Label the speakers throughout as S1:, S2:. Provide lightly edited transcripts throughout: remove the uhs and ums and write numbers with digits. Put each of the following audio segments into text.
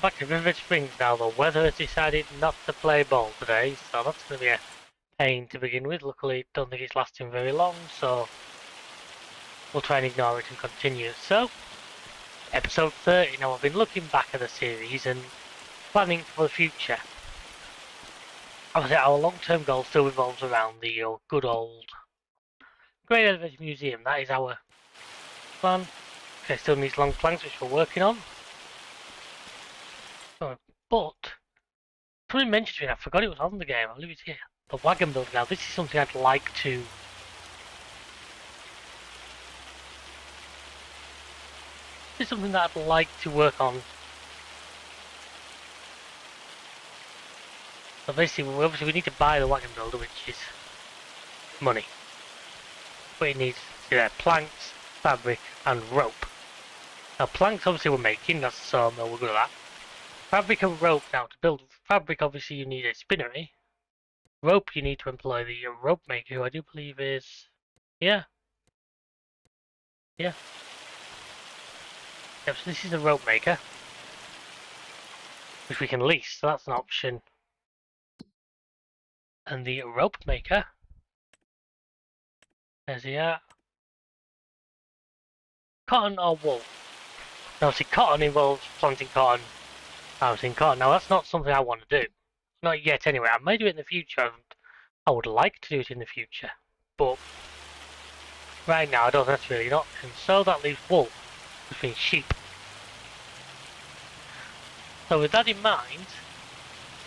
S1: back to Riverbend Springs now. The weather has decided not to play ball today, so that's going to be a pain to begin with. Luckily, don't think it's lasting very long, so we'll try and ignore it and continue. So, episode 30. Now, I've been looking back at the series and planning for the future. Obviously, our long-term goal still revolves around the good old Great Adventure Museum. That is our plan. Okay, still needs long planks, which we're working on. But somebody mentioned to me, I forgot it was on the game. I'll leave it here. The wagon builder. Now, this is something I'd like to. This is something that I'd like to work on. So basically, obviously, we need to buy the wagon builder, which is money. But it needs planks, fabric, and rope. Now, planks obviously we're making. That's the sawmill. We're good at that. Fabric and rope. Now, to build fabric, obviously you need a spinnery. Rope, you need to employ the rope maker, who I do believe is... Yeah. Yep, so this is a rope maker, which we can lease, so that's an option. And the rope maker, there's the cotton or wool. Now, see, cotton involves planting cotton, harvesting cotton. Now, that's not something I want to do. Not yet, anyway. I may do it in the future. I would like to do it in the future, but right now I don't think that's really an option. So that leaves wool, which means sheep. So with that in mind,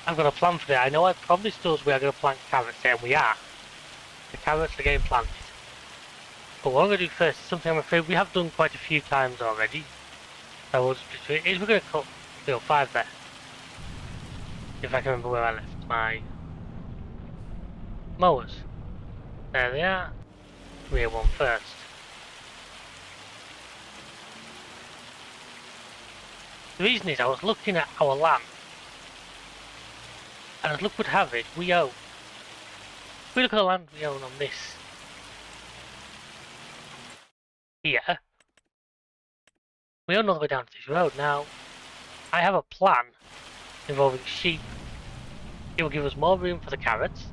S1: I've got a plan for that. I know I promised us we are going to plant carrots there, and we are. The carrots are getting planted. But what I'm going to do first is something I'm afraid we have done quite a few times already. So we're going to cut 5 there. If I can remember where I left my mowers. There they are. Rear one first. The reason is I was looking at our land, and as luck would have it, we own. If we look at the land we own on this here, we own all the way down to this road. Now, I have a plan involving sheep. It will give us more room for the carrots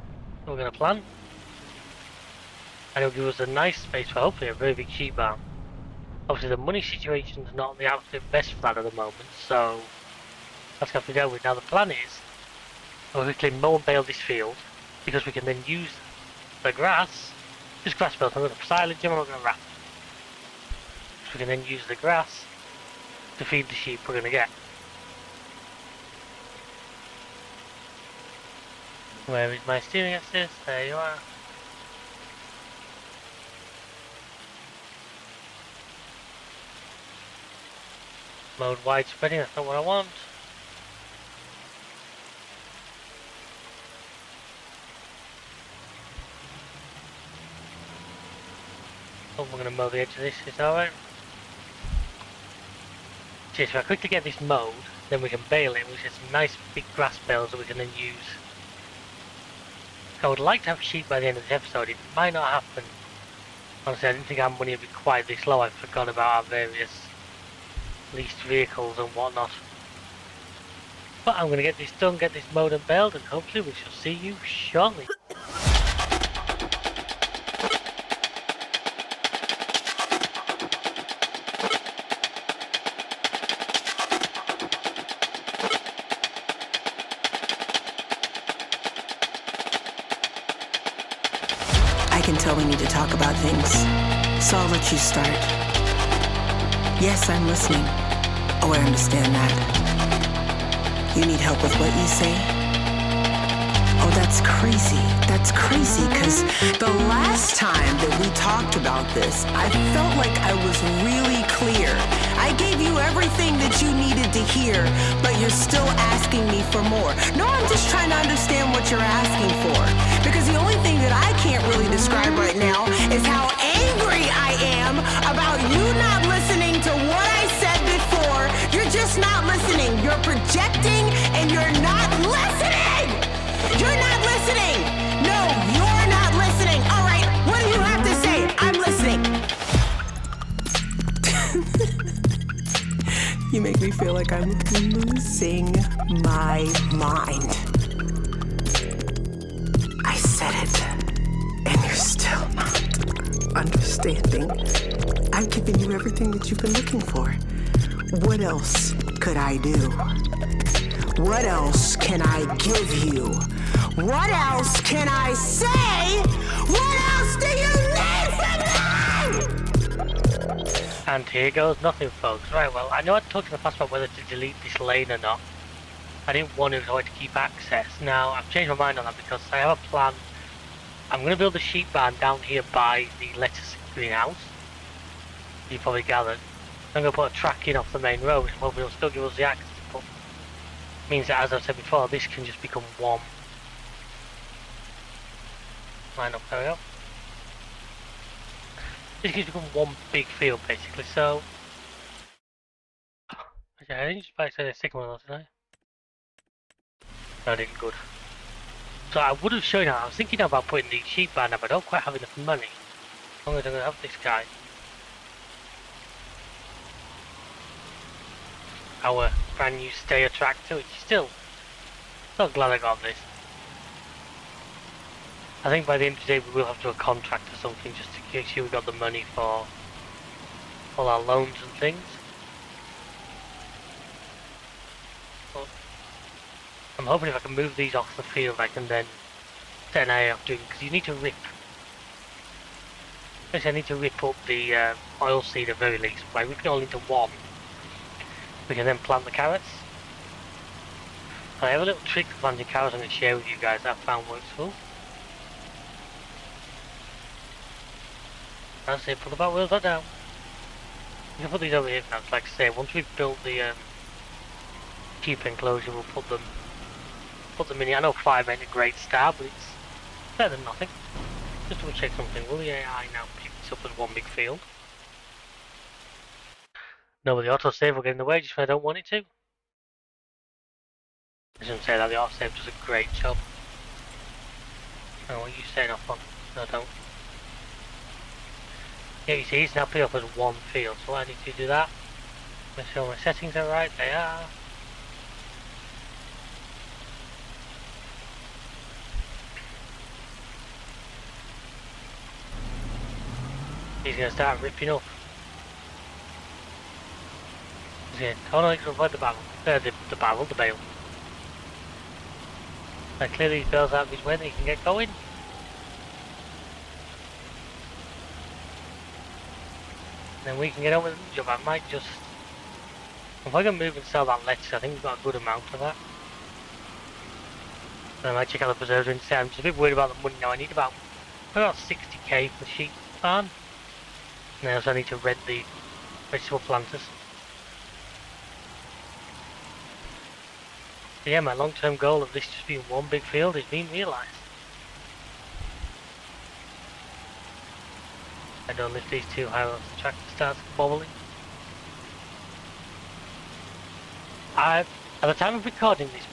S1: that we're going to plant, and it will give us a nice space for hopefully a very big sheep barn. Obviously the money situation is not the absolute best for that at the moment, so that's what we go with. Now the plan is we'll quickly mow and bale this field, because we can then use the grass, just grass bales. I'm going to silage them, I'm not going to wrap. So we can then use the grass to feed the sheep we're going to get. Where is my steering assist? There you are. Mode widespreading, that's not what I want. Oh, we're going to mow the edge of this, is that alright? So if I quickly get this mowed, then we can bale it, which is some nice big grass bales that we can then use. I would like to have sheep by the end of this episode. It might not happen. Honestly, I didn't think our money would be quite this low. I forgot about our various leased vehicles and whatnot. But I'm going to get this done, get this mowed and baled, and hopefully we shall see you shortly.
S2: I can tell we need to talk about things, so I'll let you start. Yes, I'm listening. Oh, I understand that. You need help with what you say? Oh, that's crazy. That's crazy, because the last time that we talked about this, I felt like I was really clear. I gave you everything that you needed to hear, but you're still asking me for more. No, I'm just trying to understand what you're asking for. Because the only thing that I can't really describe right now is how angry I am about you not listening to what I said before. You're just not listening. You're projecting and you're not listening. You're not listening. No, you're not listening. All right, what do you have to say? I'm listening. You make me feel like I'm losing my mind. I said it, and you're still not understanding. I've given you everything that you've been looking for. What else could I do? What else can I give you? What else can I say? What else do you need from me?
S1: And here goes nothing, folks. Right, well, I know I talked in the past about whether to delete this lane or not. I didn't want to, so I had to keep access. Now, I've changed my mind on that because I have a plan. I'm going to build a sheep barn down here by the lettuce greenhouse. You probably gathered. I'm going to put a track in off the main road, which hopefully will still give us the access, but means that, as I've said before, this can just become one. Line up, there we go. This can become one big field, basically, so... Okay, I didn't just buy a second one of those, did I? No, I didn't, good. So I would have shown you, I was thinking about putting the sheep barn up, but I don't quite have enough money. I'm going to have this guy. Our brand new stayer tractor, which is still glad I got this. I think by the end of the day we will have to do a contract or something just to make sure we got the money for all our loans and things. But I'm hoping if I can move these off the field I can then set an area off doing, because you need to rip. Basically I need to rip up the oil seed at very least, by ripping it all into one. We can then plant the carrots. And I have a little trick for planting carrots I'm going to share with you guys that I found works well. That's it, put the back wheels down. You can put these over here now, like I say, once we've built the sheep enclosure we'll put them in here. I know 5 ain't a great start, but it's better than nothing. Just to check something, will the AI now pick this up as one big field? No, but the autosave will get in the way just when I don't want it to. I shouldn't say that, the autosave does a great job. Oh, what are you setting off on? No, don't. Yeah, you see, it's now put up as one field, so I need to do that. Make sure my settings are right, they are. He's going to start ripping up. Yeah, hold on, you can avoid the barrel. The bale. Now clearly he bails out of his way and he can get going. Then we can get on with the job. I might just... If I can move and sell that lettuce, I think we've got a good amount of that. And I might check out the preserves instead. I'm just a bit worried about the money now. I need about 60k for the sheep farm. And I also need to rent the vegetable planters. So yeah, my long-term goal of this just being one big field is being realised. I don't lift these too high, or the tractor starts bobbling. At the time of recording this,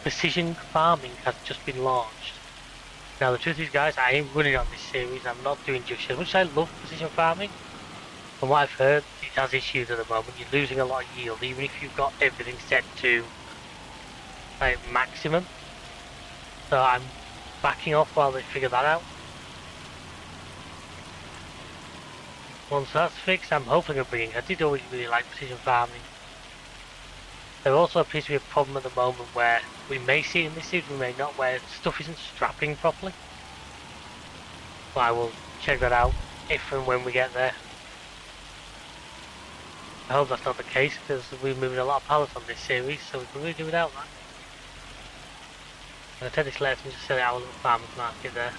S1: precision farming has just been launched. Now the truth is, guys, I ain't running on this series. I'm not doing just as much as I love precision farming. From what I've heard, it has issues at the moment. You're losing a lot of yield, even if you've got everything set to like maximum. So I'm backing off while they figure that out. Once that's fixed, I'm hoping of bringing. I did always really like precision farming. There also appears to be a problem at the moment where we may see it in this series, we may not, where stuff isn't strapping properly. But I will check that out if and when we get there. I hope that's not the case, because we're moving a lot of pallets on this series, so we can really do without that. I'm going to take this lettuce and just sell it at our little farmer's market there.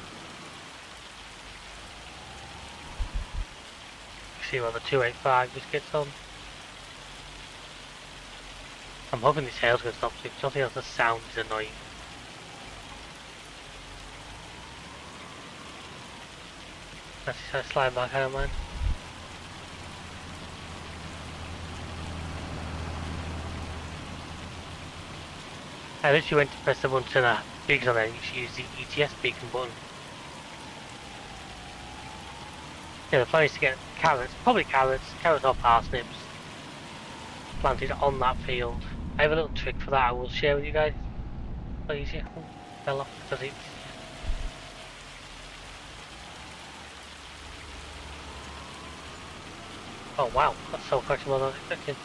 S1: See what the 285 just gets on. I'm hoping this hail's going to stop soon, because nothing else, the sound is annoying. Let's just slide back, I don't mind. I literally went to press the button and beacon on there, and you should use the ETS beacon button. Yeah, the plan is to get carrots, probably carrots or parsnips, planted on that field. I have a little trick for that I will share with you guys. So easier. Oh, fell off because it's... Oh wow, that's so much more than I was expecting.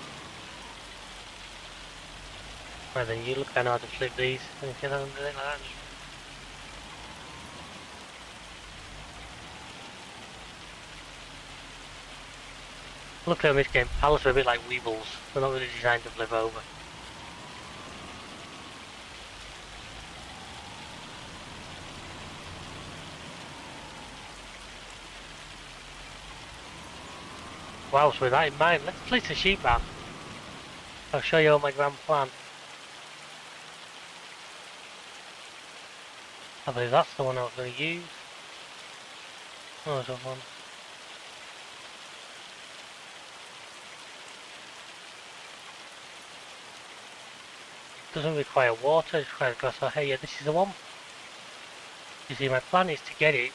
S1: Right then, you look, I know how to flip these. And if you don't do it like that, luckily on this game, pallets are a bit like weebles. They're not really designed to flip over. Wow, so with that in mind, let's place a sheep barn. I'll show you all my grand plan. I believe that's the one I was going to use. Oh, there's one. Doesn't require water, it requires grass. So hey, yeah, this is the one. You see, my plan is to get it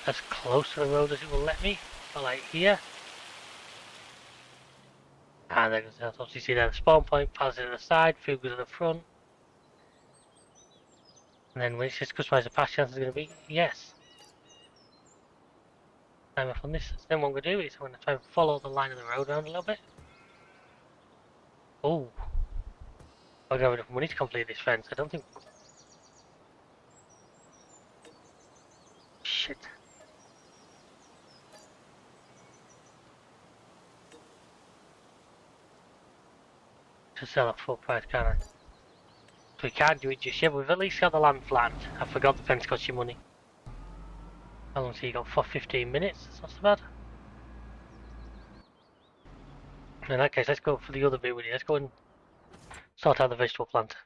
S1: as close to the road as it will let me. But like here. And then obviously see there the spawn point, paths to the side, food goes to the front. And then when it says customize the path chance is going to be yes. I'm off on this. Then what I'm going to do is I'm going to try and follow the line of the road around a little bit. Oh, I'll have enough money to complete this fence. I don't think. Shit. To sell at full price, can't I? So we can't do it just yet, but we've at least got the land flattened. I forgot the fence costs you money. How long have you got? For 15 minutes? That's not so bad. In that case, let's go for the other bit with you. Let's go and sort out the vegetable planter.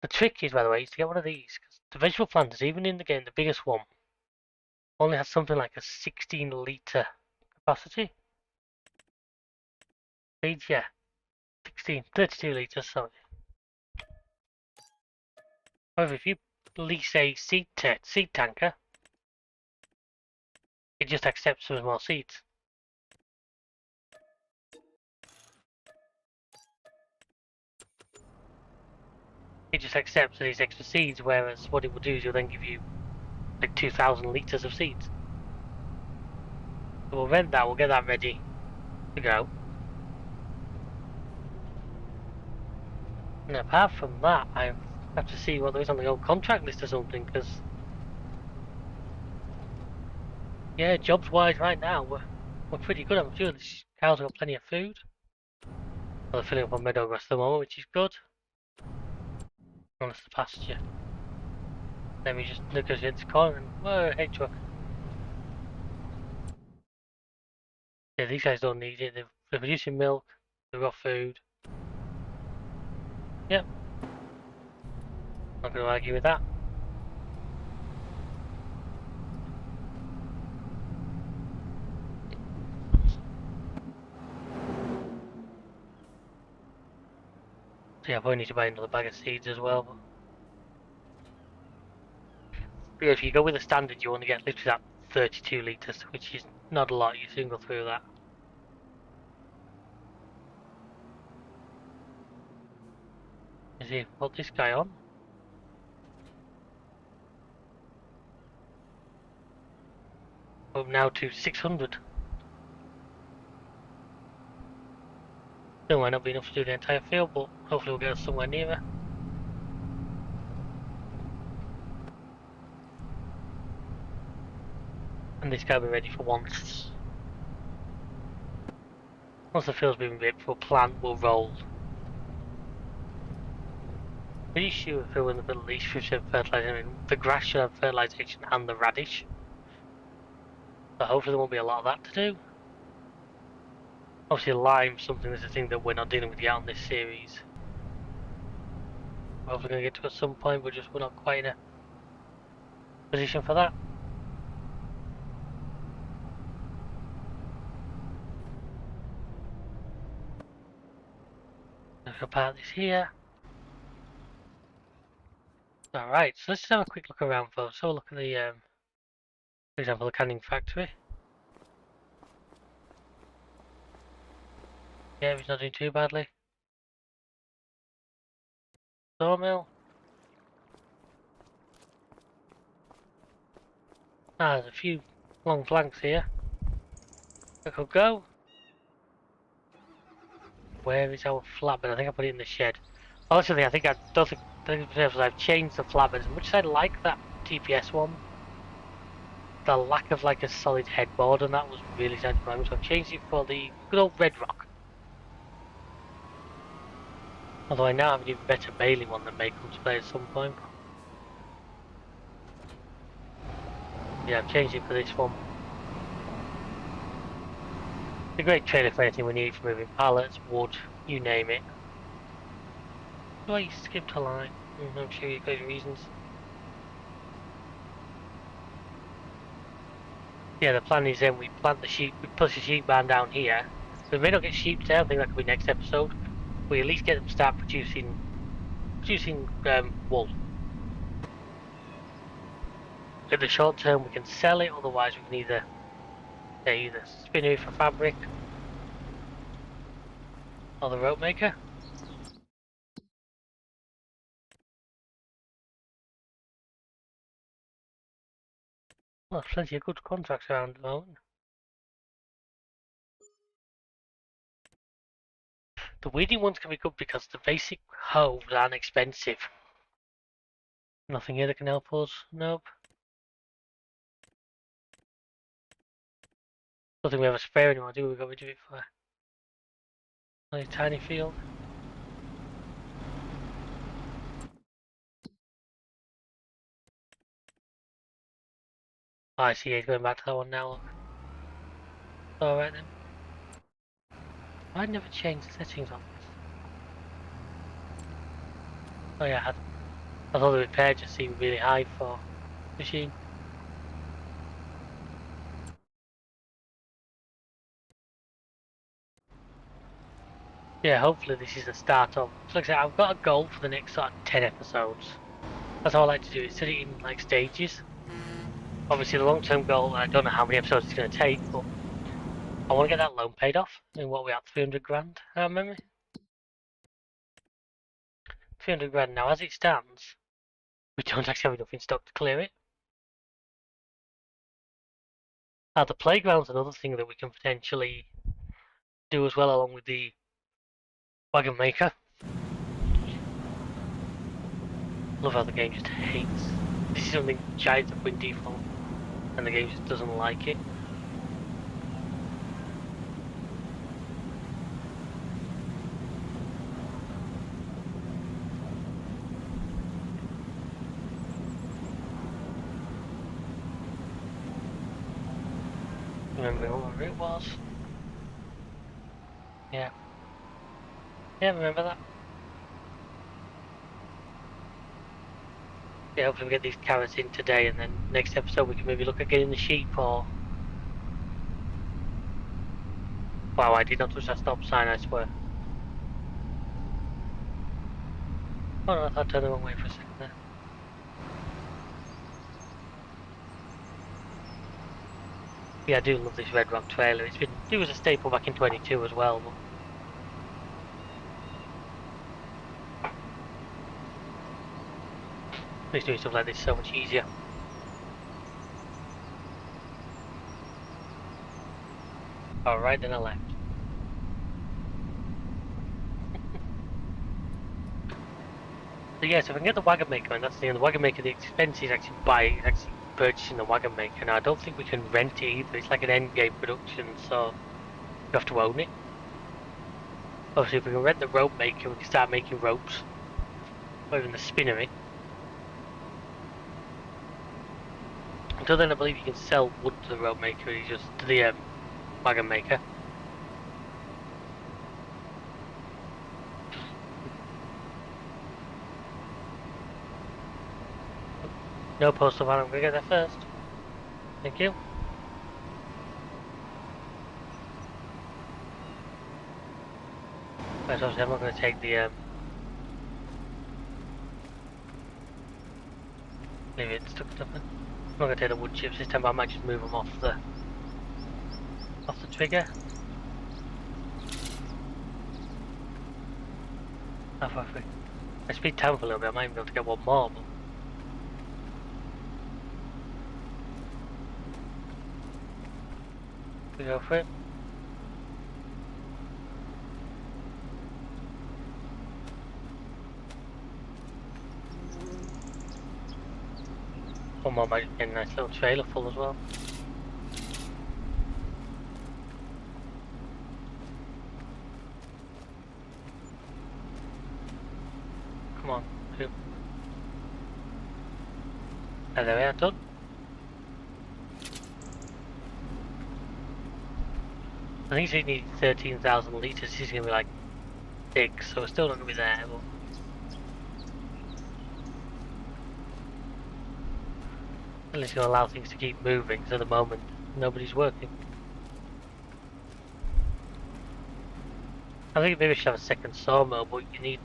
S1: The trick is, by the way, is to get one of these, because the vegetable planters, even in the game, the biggest one, only has something like a 16-litre capacity. Seeds, yeah. 32 litres, sorry. However, if you lease a seed tanker, it just accepts some more seeds. It just accepts these extra seeds, whereas what it will do is it'll then give you like 2,000 litres of seeds. So we'll rent that, we'll get that ready to go. And apart from that, I have to see what there is on the old contract list or something, because yeah, jobs wise right now, we're pretty good. I'm sure the cows have got plenty of food. Well, they're filling up on meadow grass at the moment, which is good. Unless the pasture. Let me just negotiate this corner and whoa, hey truck. Yeah, these guys don't need it. They're producing milk, they've got food. Yep. Not gonna argue with that. So yeah, I probably need to buy another bag of seeds as well. But yeah, if you go with the standard, you only get literally that 32 litres, which is not a lot. You soon go through that. You see, put this guy on. Up now to 600. Still might not be enough to do the entire field, but hopefully we'll get us somewhere nearer. And this guy will be ready for once. Once the field's been ripped, we'll plant, we'll roll. Pretty sure if we're in the middle of these should have fertilization. I mean, the grass should have fertilization and the radish. So hopefully there won't be a lot of that to do. Obviously lime, something that's a thing that we're not dealing with yet on this series. We're hopefully going to get to at some point, but we're not quite in a position for that. Let's go part this here. Alright, so let's just have a quick look around folks. So look at the, for example, the canning factory. Yeah, he's not doing too badly. Sawmill. Ah, there's a few long planks here. I could go. Where is our flatbed? I think I put it in the shed. Honestly, I think I don't think I've changed the flatbed as much as I like that TPS one. The lack of like a solid headboard and that was really satisfying. So I've changed it for the good old red rock. Although I now have an even better baling one that may come to play at some point. Yeah, I've changed it for this one. It's a great trailer for anything we need for moving pallets, wood, you name it. Why you skipped a line? I'm sure you've got your reasons. Yeah, the plan is then we plant the sheep, we push the sheep barn down here. We may not get sheep today, I think that could be next episode. We at least get them start producing wool. In the short term we can sell it, otherwise we can either spin it for fabric or the rope maker. Well, there's plenty of good contracts around at the moment. The weeding ones can be good because the basic hoes aren't expensive. Nothing here that can help us? Nope. Don't think we have a spare anymore, do we? We've got rid of it for a tiny field. Oh, I see, he's going back to that one now, look. Alright then. I never changed the settings on this. Oh yeah, I thought the repair just seemed really high for machine. Yeah, hopefully this is the start of. So like I said, I've got a goal for the next sort of 10 episodes. That's all I like to do, is set it in like stages. Obviously the long-term goal, I don't know how many episodes it's going to take, but I want to get that loan paid off. And what we at, 300 grand, I remember? 300 grand now, as it stands, we don't actually have enough in stock to clear it. The playground's another thing that we can potentially do as well, along with the wagon maker. Love how the game just hates. This is something Giants have put in default, and the game just doesn't like it. Remember what it was? Yeah. Yeah, remember that? Yeah, hopefully we get these carrots in today, and then next episode we can maybe look at getting the sheep or... Wow, I did not touch that stop sign, I swear. Oh no, I thought I turned the wrong way for a second there. Yeah, I do love this Red Rock trailer. It was a staple back in 22 as well, but... Makes doing stuff like this so much easier. Alright, then I left. So yeah, so if I can get the wagon maker, and that's the thing, the wagon maker, the expense is actually purchasing the wagon maker. Now I don't think we can rent it either, it's like an end game production, so you have to own it. Obviously if we can rent the rope maker, we can start making ropes. Or even the spinnery. Until then I believe you can sell wood to the rope maker, to the wagon maker. No postal van, I'm gonna get there first. Thank you. Right, obviously I'm not gonna take the leave it stuck stuff in. I'm not gonna take the wood chips this time, but I might just move them off the trigger. If I speed down for a little bit, I might even be able to get one more, but... We go for it. One more might get a nice little trailer full as well. Come on, two. And there we are, done. I think she needs 13,000 litres, she's going to be like 6, so we're still not going to be there, but... At least going to allow things to keep moving, because at the moment, nobody's working. I think maybe we should have a second sawmill, but you need...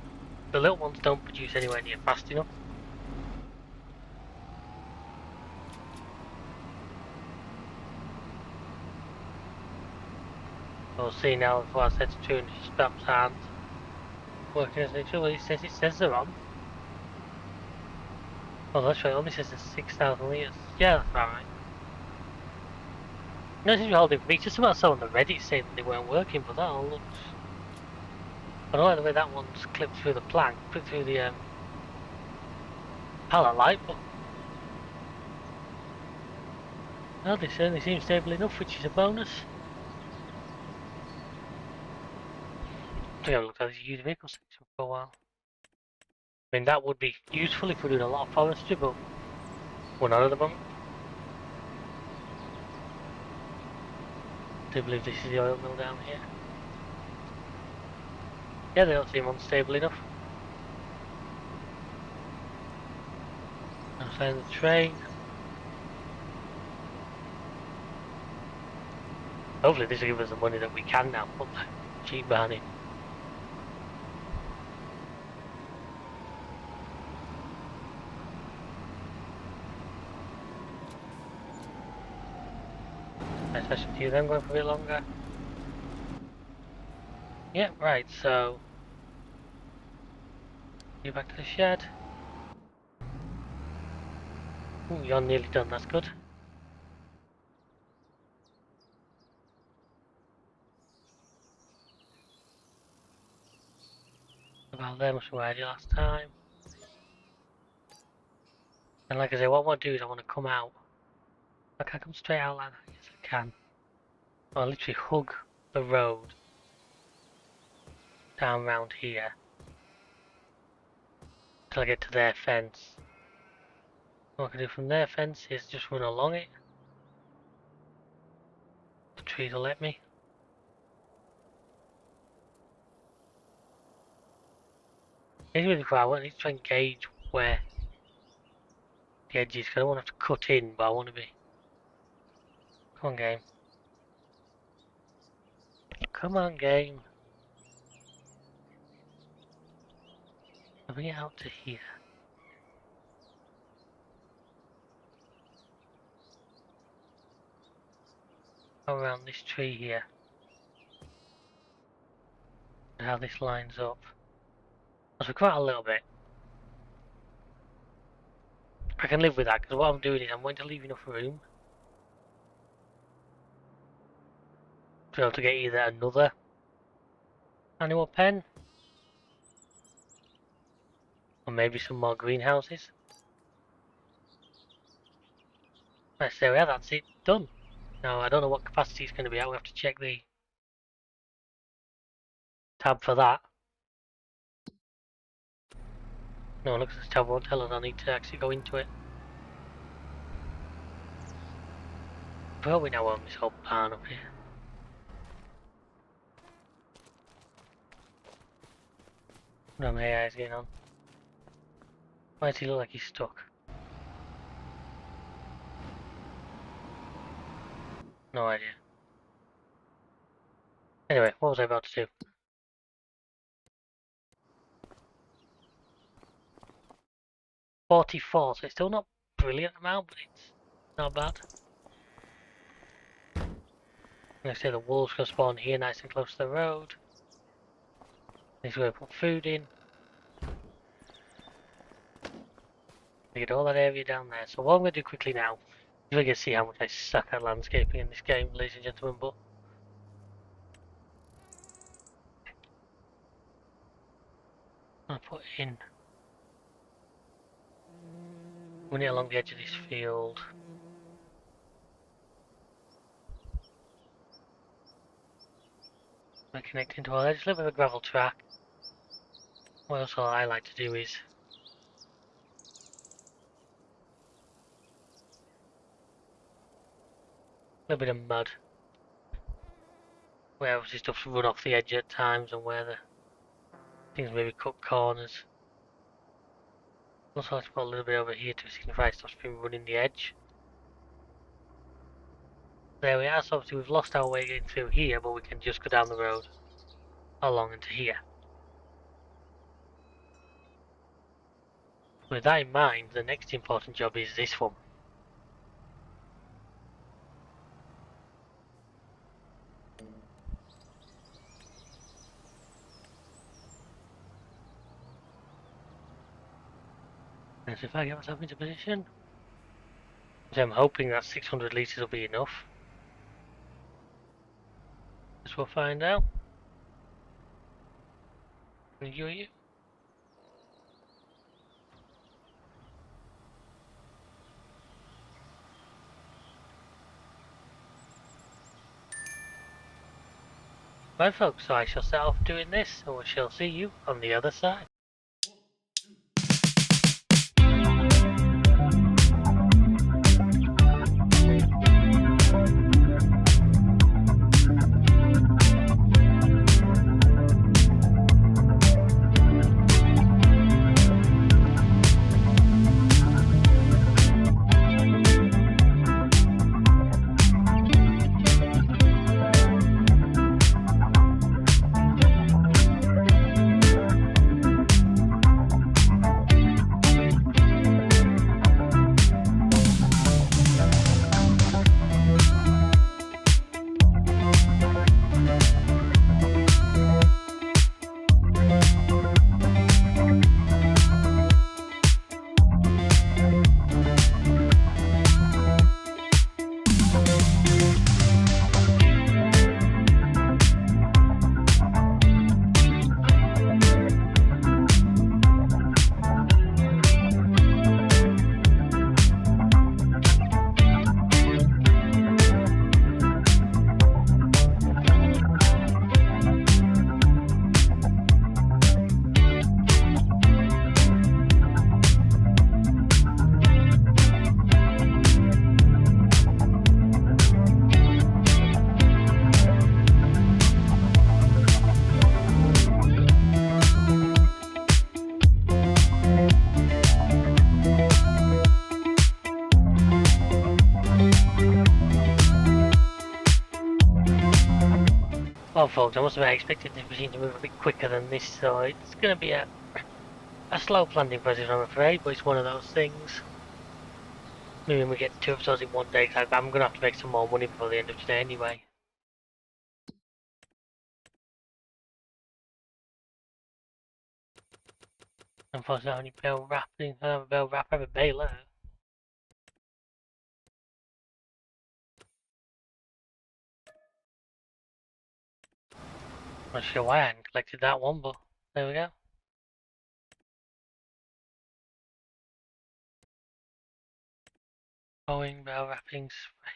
S1: The little ones don't produce anywhere near fast enough. We'll see now before I set to 200 steps and working as usual. It says they're on. Oh, that's right, it only says it's 6,000 litres. Yeah, that's about right. No, this is holding for me. Just about saw on the Reddit saying that they weren't working, but that all looks... I don't like the way that one's clipped through the plank, clipped through the pallet light, but... No, they certainly seem stable enough, which is a bonus. I think I've looked at this used vehicle section for a while. I mean, that would be useful if we're doing a lot of forestry, but we're not at the moment. I do believe this is the oil mill down here. Yeah, they don't seem unstable enough. I'm saying the train. Hopefully this will give us the money that we can now put the cheap barn in. Nice session to you then, going for a bit longer. Yeah, right, so... Get back to the shed. Ooh, you're nearly done, that's good. About there much more idea last time. And like I say, what I want to do is I want to come out. I can come straight out like that, yes I can. I'll literally hug the road down round here till I get to their fence. What I can do from their fence is just run along it. The trees will let me. It's really far. I need to try and gauge where the edge is, because I don't want to have to cut in, but I want to be... Come on, game. Come on, game. I'll bring it out to here. Around this tree here. And how this lines up. So quite a little bit. I can live with that, because what I'm doing is I'm going to leave enough room to be able to get either another animal pen, or maybe some more greenhouses. Right, so there we are, that's it, done. Now I don't know what capacity it's going to be at, we have to check the tab for that. No, looks at the tab won't tell us, I need to actually go into it. Well, we now own this whole barn up here. No, my AI's getting on. Why does he look like he's stuck? No idea. Anyway, what was I about to do? $44, so it's still not brilliant amount, but it's not bad. Like I say, the wolves can spawn here nice and close to the road. This is where we put food in. Get all that area down there. So what I'm going to do quickly now, you can see how much I suck at landscaping in this game, ladies and gentlemen, but I'm going to put in, run it along the edge of this field. We're connecting to our edge, a little bit of a gravel track. What else I like to do is a little bit of mud, where obviously stuff's run off the edge at times and where the things maybe cut corners. Also, let's put a little bit over here to signify stuff's been running the edge. There we are, so obviously we've lost our way getting through here, but we can just go down the road along into here. With that in mind, the next important job is this one. And so if I get myself into position, so I'm hoping that 600 litres will be enough. Guess we'll find out. You. Right folks, so I shall set off doing this, and we shall see you on the other side. Well folks, I must have expected this machine to move a bit quicker than this, so it's going to be a slow planting process I'm afraid, but it's one of those things. Maybe we get 2 episodes in one day, cause I'm going to have to make some more money before the end of today anyway. Unfortunately, I only bale wrapping, I have a bale wrap, I have a baler. Not sure why I hadn't collected that one, but there we go. Going, bale wrapping, spray.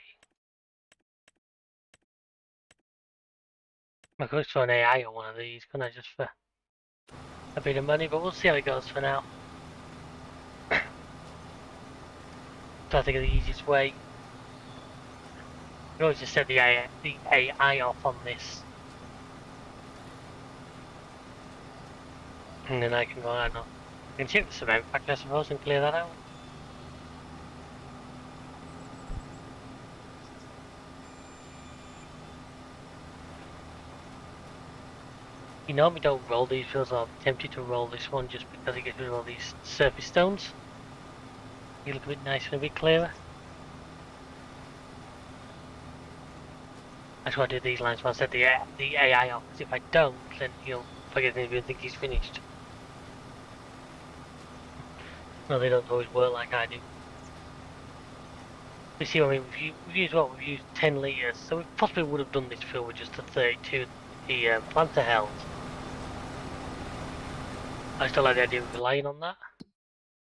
S1: I could throw an AI on one of these, couldn't I, just for a bit of money, but we'll see how it goes for now. So I think the easiest way, you always just set the AI off on this. And then I can go, I don't know, I can check the cement factor I suppose and clear that out. You normally don't roll these fields, I'm tempted to roll this one just because it gets rid of all these surface stones. You look a bit nicer and a bit clearer. That's why I did these lines when I set the AI off, because if I don't, then he'll forget to even think he's finished. No, they don't always work like I do. You see what I mean? We've used what? We've used 10 litres, so we possibly would have done this fill with just the 32 the planter held. I still like the idea of relying on that.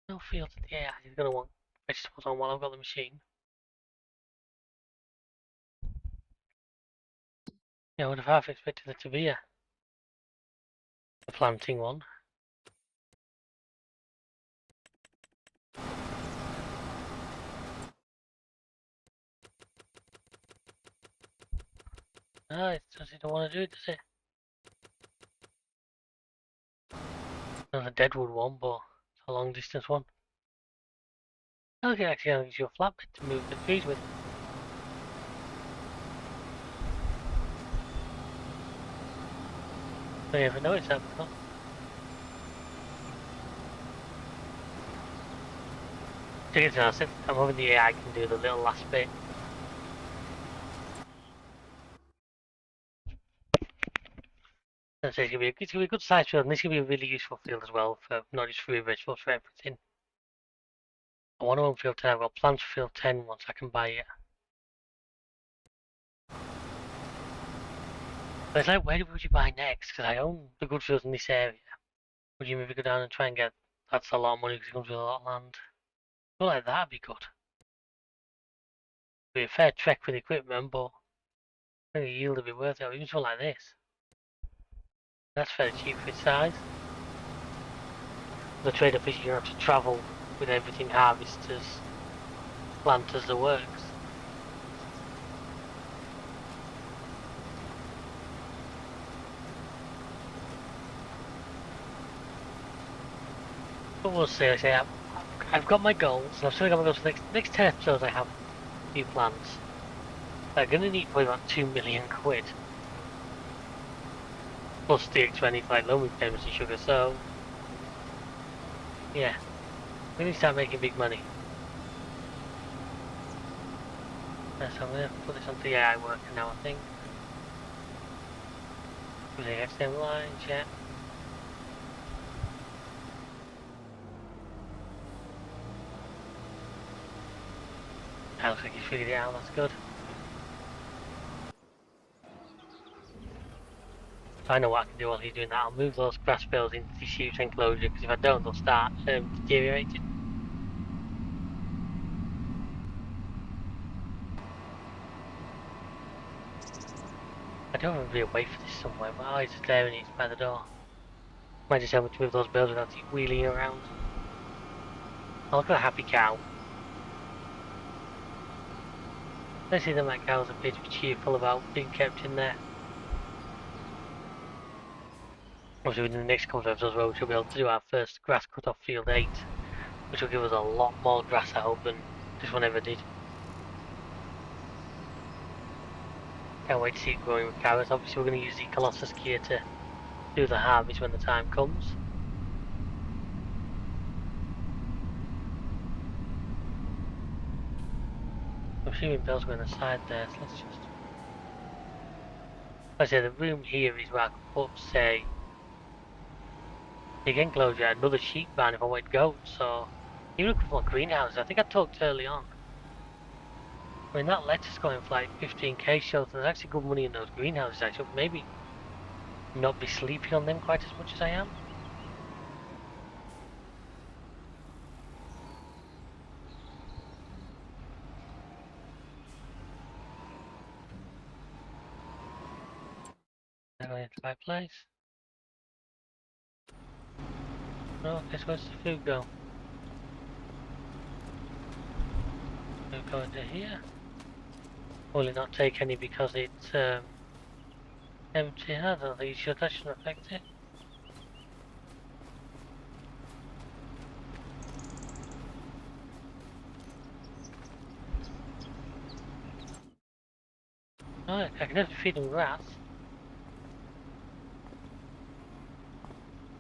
S1: No field, yeah, he's going to want vegetables on while I've got the machine. Yeah, I would have half expected it to be a planting one. No, it doesn't want to do it, does it? Not a deadwood one, but it's a long distance one. Okay, actually, I'll use your flatbed to move the trees with. I never noticed that before. To get to honest, I'm hoping the AI can do the little last bit. It's gonna be a good size field, and this is gonna be a really useful field as well for not just for vegetables, for everything. I want to own field 10. I've got plans for field 10 once I can buy it. But it's like, where would you buy next? Because I own the good fields in this area. Would you maybe go down and try and get? That's a lot of money because it comes with a lot of land. Something like that'd be good. It'd be a fair trek for the equipment, but I think the yield would be worth it. Or even something like this. That's fairly cheap for its size. The trade-off is you have to travel with everything harvesters, planters, the works. But we'll see. I say I've got my goals, and I've still got my goals for the next 10 episodes. I have a few plans. I'm gonna need probably about 2 million quid. Plus the extra like loan repayments and sugar, so yeah. We need to start making big money. So I'm gonna put this onto the AI worker now, I think. With the XM lines, yeah. That looks like he's figured it out, that's good. I know what I can do while he's doing that. I'll move those grass fields into the sheep's enclosure, because if I don't, they'll start deteriorating. I don't want to be away for this somewhere, but oh, he's just there and he's by the door. Might just help me to move those bales without wheeling around. Oh, look at a happy cow. I see that my cows appear to be cheerful about being kept in there. Obviously within the next couple of episodes we should be able to do our first grass cut off field 8, which will give us a lot more grass I hope than this one ever did. Can't wait to see it growing with carrots. Obviously we're going to use the Colossus gear to do the harvest when the time comes. I'm assuming Bill's going aside there, so let's just... I say the room here is where I can put, say, big enclosure, another sheep barn if I want goats, so even a couple of greenhouses. I think I talked early on. I mean, that lettuce going for like 15k shows there's actually good money in those greenhouses. I should maybe not be sleeping on them quite as much as I am. Am I going into the right place? No, okay, so where's the food go? Food go into here. Will it not take any because it's empty? I don't think it should, that shouldn't affect it. Alright, I can definitely feed them grass.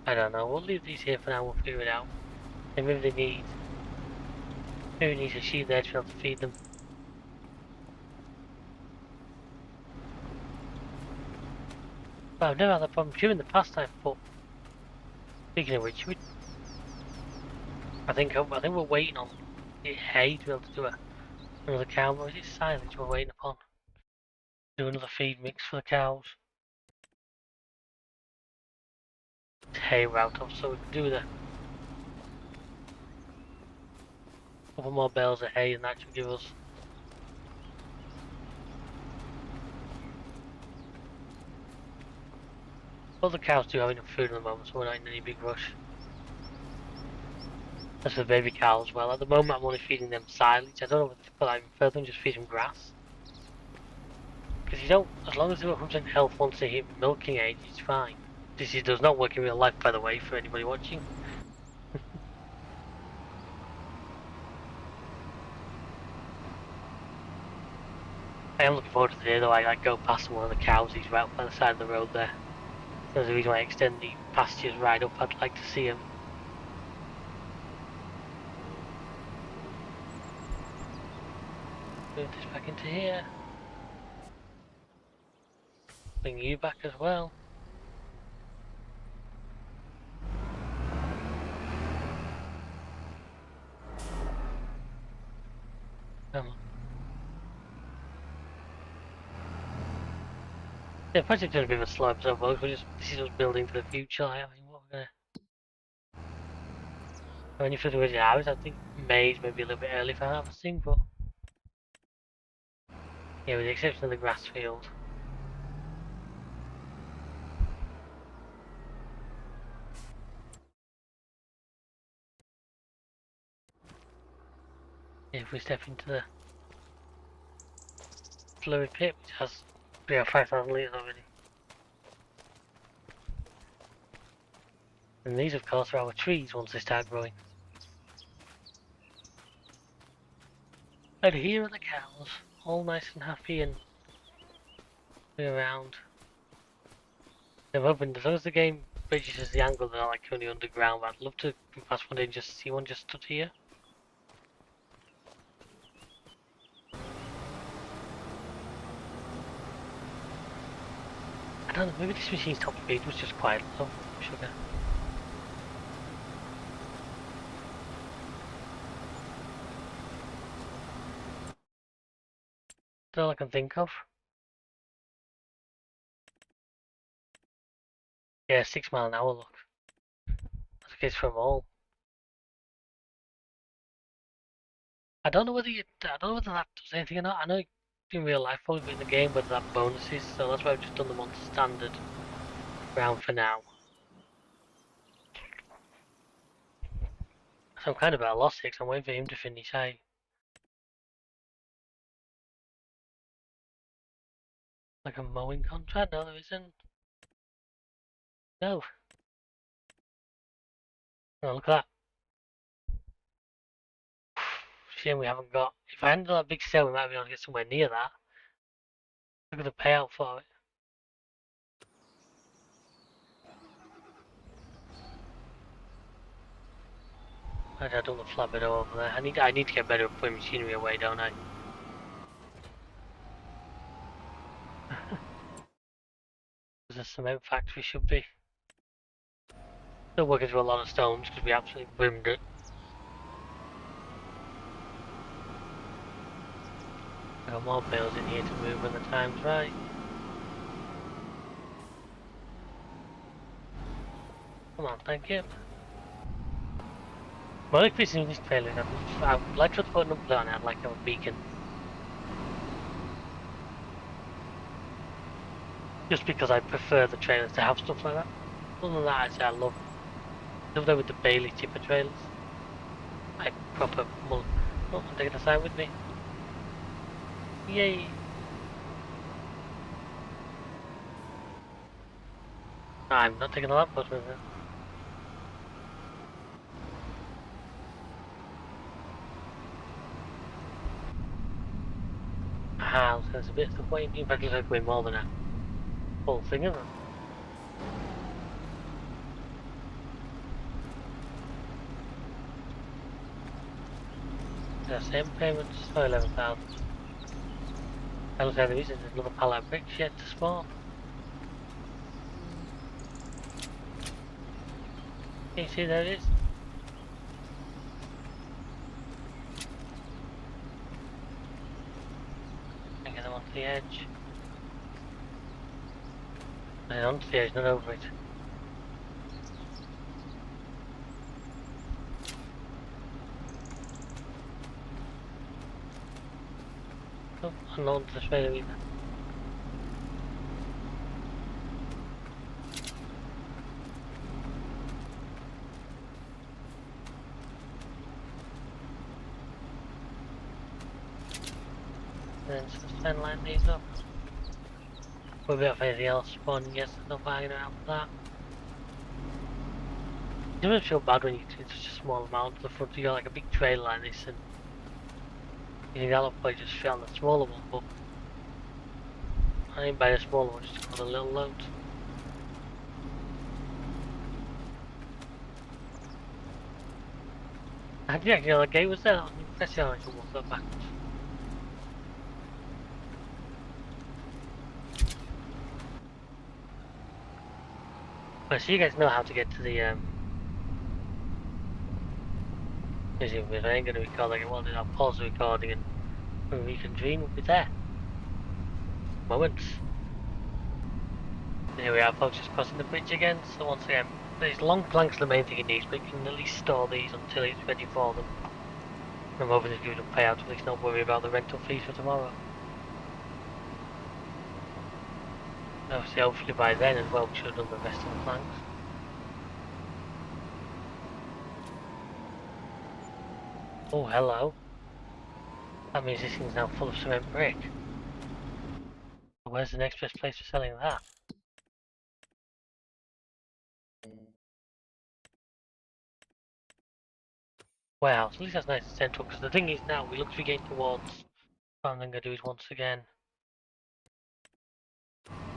S1: I don't know, we'll leave these here for now, we'll figure it out. And maybe they need a sheep there to be able to feed them. But I've never had that problem. During the past I've put... Speaking of which, I think we're waiting on hay to be able to do another cow. Or is it silage we're waiting upon? Do another feed mix for the cows. It's hay route off, so we can do the couple more bales of hay, and that should give us. Well, the cows do have enough food at the moment, so we're not in any big rush. As for the baby cow as well, at the moment I'm only feeding them silage. I don't know whether to put that even further and just feed them grass. Because you don't, as long as they're 100% health once they hit milking age, it's fine. This does not work in real life, by the way, for anybody watching. I am looking forward to the day though I go past one of the cows he's right by the side of the road there. There's a reason why I extend the pastures right up, I'd like to see him. Move this back into here. Bring you back as well. Come on. Yeah, the project's going to be a bit of a slow episode, folks. This is us building for the future. I mean, what we're gonna. When you feel the way hours, I think May's maybe a little bit early for harvesting, but yeah, with the exception of the grass field. Yeah, if we step into the slurry pit, which has 5,000 litres already. And these, of course, are our trees once they start growing. And here are the cows, all nice and happy and around. They're hoping, as long as the game registers the angle, they're not like only underground. But I'd love to go past one day and just see one just stood here. I don't know, maybe this machine's top speed was just quite low. Sugar. That's all I can think of. Yeah, 6 mile an hour, look. That's the case from all. I don't know whether that does anything or not. I know in real life, probably in the game, whether that bonuses, so that's why I've just done them on standard round for now. So I'm kind of at a loss here, because I'm waiting for him to finish. Like a mowing contract? No, there isn't. No. Oh, look at that. Shame we haven't got. If I hadn't done that big sale, we might be able to get somewhere near that. Look at the payout for it. I don't the flatbed over there. I need to get better at putting machinery away, don't I? There's a cement factory should be. Still working through a lot of stones because we absolutely brimmed it. Got more bales in here to move when the time's right. Come on, thank you. My only piece of this trailer, I'd like to put an upload on it, I'd like to have a beacon. Just because I prefer the trailers to have stuff like that. Other than that, I say I love them with the Bailey tipper trailers. Like proper Oh, I'm taking a sign with me. Yay! I'm not taking a lamppost with it. Ah, so there's a bit of stuff waiting. In fact, it looks like way more than a full thing of them. The same payments for 11,000. I look at the reason there's another pallet of bricks yet to spawn. Can you see there it is? the edge. And onto the edge, not over it. Oh, and not onto the trailer either. And then just then line these up. We'll be off anything else spawning, yes, there's no banging around for that. It doesn't feel bad when you do such a small amount to the front. You got like a big trail like this, and you think that'll probably just fit on the smaller one, but I ain't buying a smaller one just to cover the little load. How did you actually know the gate was there? I'm impressed how I can walk that backwards. Well, so you guys know how to get to the museum. If I ain't going to record like it was, I'll pause the recording and when we can dream will be there. Moments. Here we are, folks, just crossing the bridge again. So once again, these long planks are the main thing it needs, but you can at least store these until it's ready for them. I'm hoping to give it a payout to at least not worry about the rental fees for tomorrow. Obviously, hopefully by then as well, we should have done the rest of the planks. Oh, hello. That means this thing's now full of cement brick. Where's the next best place for selling that? Warehouse. At least that's nice and central, because the thing is now, we look to be getting towards what I'm going to do is once again,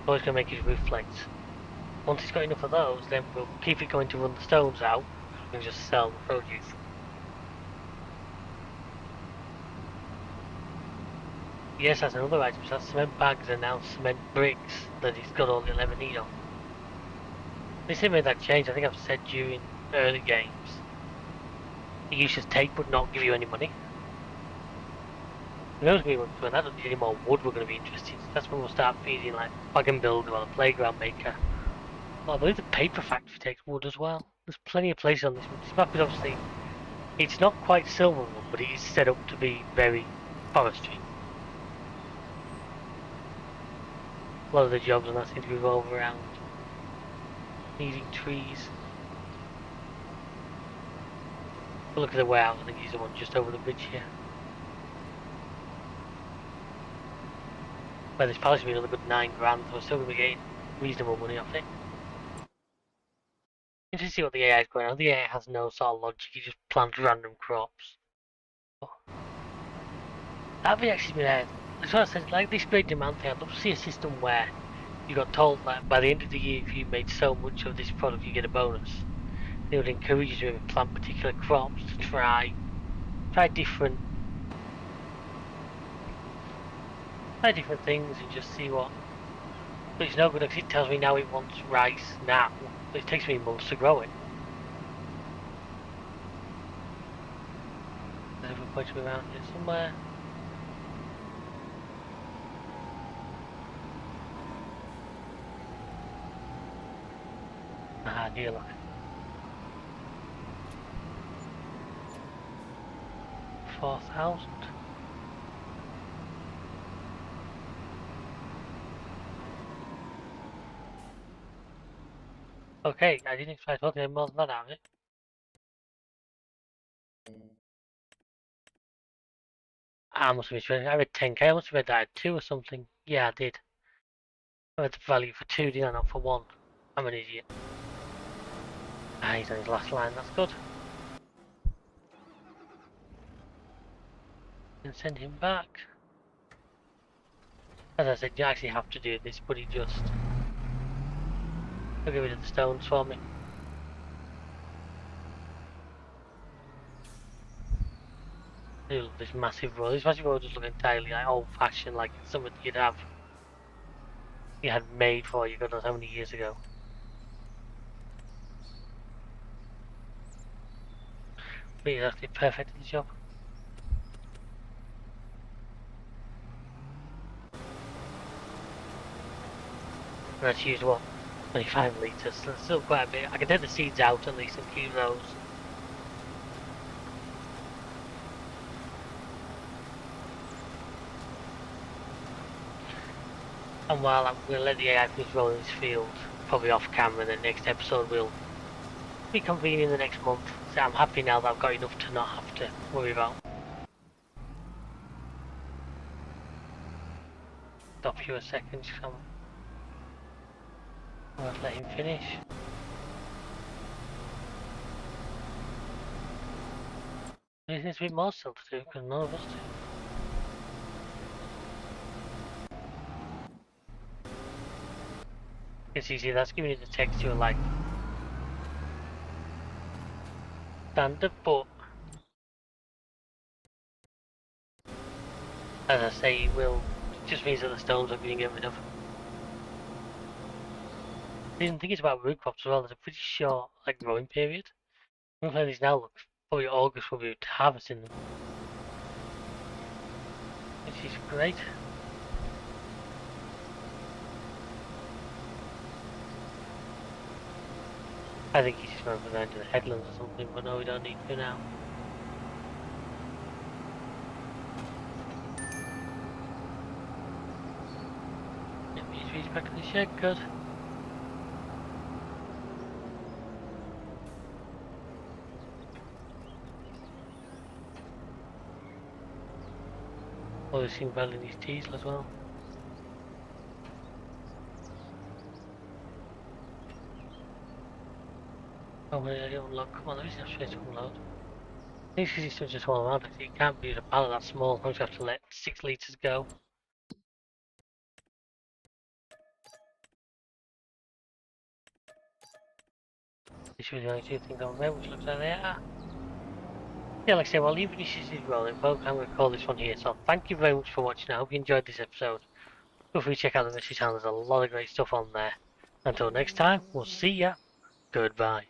S1: always going to make his roof flex. Once he's got enough of those, then we'll keep it going to run the stones out, and just sell the produce. Yes, that's another item, so that's cement bags and now cement bricks that he's got all the 11 need on. They still made that change, I think I've said during early games. He used to take but not give you any money. Who knows when that doesn't need any more wood we're going to be interested. That's when we'll start feeding like Wagon Builder or the Playground Maker. Well, I believe the Paper Factory takes wood as well. There's plenty of places on this map. This map is obviously, it's not quite Silverwood, but it is set up to be very forestry. A lot of the jobs on that seem to revolve around needing trees. But look at the warehouse, I think he's the one just over the bridge here. Well, this probably should be another good 9 grand, so we're still going to be getting reasonable money off it. Interesting to see what the AI is going on. The AI has no sort of logic, he just plants random crops. Oh. That'd be actually been that's what I said, like this great demand thing, I'd love to see a system where you got told that by the end of the year if you made so much of this product you get a bonus. They would encourage you to plant particular crops to try different things and just see what. But it's no good because it tells me now it wants rice now, but it takes me months to grow it. There's a point to be around here somewhere. Ah, dear look. 4,000. Okay, I didn't expect to get more than that out of it. I must have been I read 10k, I must have read that I had 2 or something. Yeah, I did. I read the value for 2, did I not for 1? I'm an idiot. Ah, he's on his last line, that's good. And send him back. As I said, you actually have to do this, but he just... He'll get rid of the stones for me. I do love this massive road. This massive road just look entirely like old-fashioned, like it's something you'd have... You had made for you, God knows how many years ago. But he's actually perfect at the job. And that's used what? 25 litres, so that's still quite a bit. I can take the seeds out at least and keep those. And while I'm going to let the AI finish rolling this field, probably off camera, the next episode will be convening the next month. So I'm happy now that I've got enough to not have to worry about. Stop you a second, I'll let him finish. There's a bit more still to do, because none of us do. It's easy, that's giving you the texture like standard, but as I say, it just means that the stones are being get rid of. I didn't think it's about root crops as well, there's a pretty short like growing period. Looks like these now look probably August will be harvesting them. Which is great. I think he's just going to go down to the headlands or something, but no, we don't need to now. Yep, he's back to the shed, good. Oh, we've seen well in his diesel as well. Oh, wait, I don't unlock. Come on, let me see how straight to unload. I think because he's such a small amount, actually, it can't be a pallet that small. I just have to let 6 litres go. This was the only two things on there, which looks like they are. Yeah, like I say, while he finishes his rolling, folks, I'm going to call this one here. So thank you very much for watching. I hope you enjoyed this episode. Feel free to check out the mystery channel. There's a lot of great stuff on there. Until next time, we'll see ya. Goodbye.